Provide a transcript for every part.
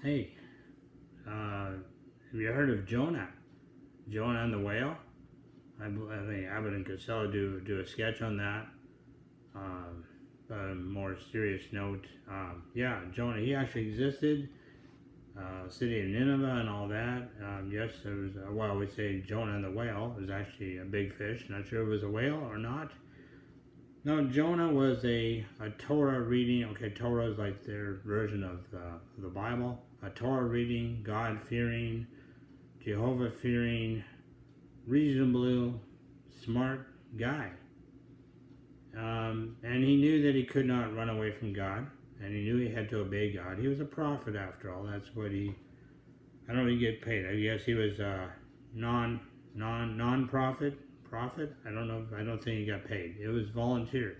Hey, have you heard of Jonah? Jonah and the whale? I think Abbott and Costello do a sketch on that. Um, a more serious note, yeah, Jonah, he actually existed. City of Nineveh and all that. Yes, there was, well, we say Jonah and the whale. It was actually a big fish. Not sure if it was a whale or not. No, Jonah was a Torah reading. Okay, Torah is like their version of the Bible. A Torah reading, God fearing, Jehovah fearing, reasonable, smart guy. And he knew that he could not run away from God, and he knew he had to obey God. He was a prophet after all. That's what he. I don't know. He get paid. I guess he was non-profit prophet. I don't know. I don't think he got paid. It was volunteer.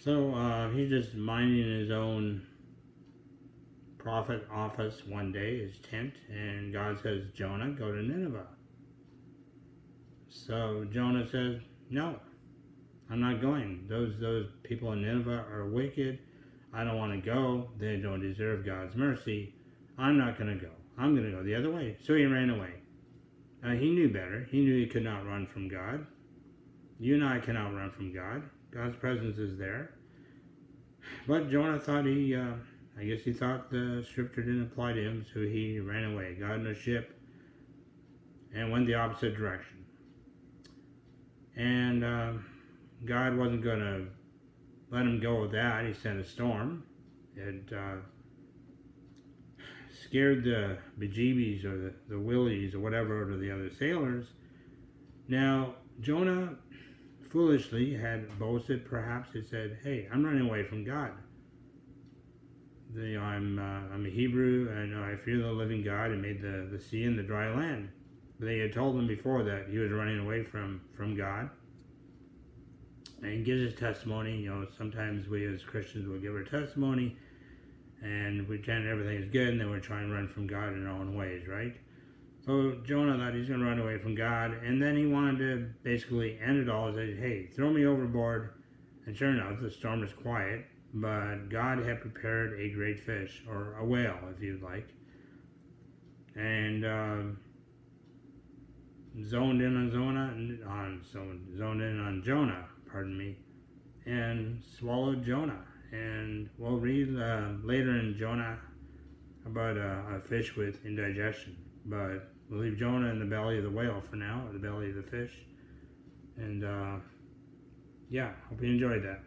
So he's just minding his own prophet office one day, his tent, and God says, Jonah, go to Nineveh. So Jonah says, no, I'm not going. Those people in Nineveh are wicked. I don't want to go. They don't deserve God's mercy. I'm not going to go. I'm going to go the other way. So he ran away. He knew better. He knew he could not run from God. You and I cannot run from God. God's presence is there. But Jonah thought I guess he thought the scripture didn't apply to him, so he ran away, got in a ship, and went the opposite direction. And God wasn't going to let him go with that. He sent a storm. It scared the bejeebies or the willies or whatever out of the other sailors. Now, Jonah foolishly had boasted, perhaps. He said, hey, I'm running away from God. I'm a Hebrew, and I fear the living God and made the sea and the dry land. But they had told him before that he was running away from God. And he gives his testimony. You know, sometimes we as Christians will give our testimony and we pretend everything is good, and then we're trying to run from God in our own ways, right? So Jonah thought he's going to run away from God, and then he wanted to basically end it all and say, hey, throw me overboard. And sure enough, the storm is quiet, but God had prepared a great fish, or a whale, if you'd like, and zoned in on Jonah, pardon me, and swallowed Jonah. And we'll read later in Jonah about a fish with indigestion, but we'll leave Jonah in the belly of the whale for now, or the belly of the fish. And yeah, hope you enjoyed that.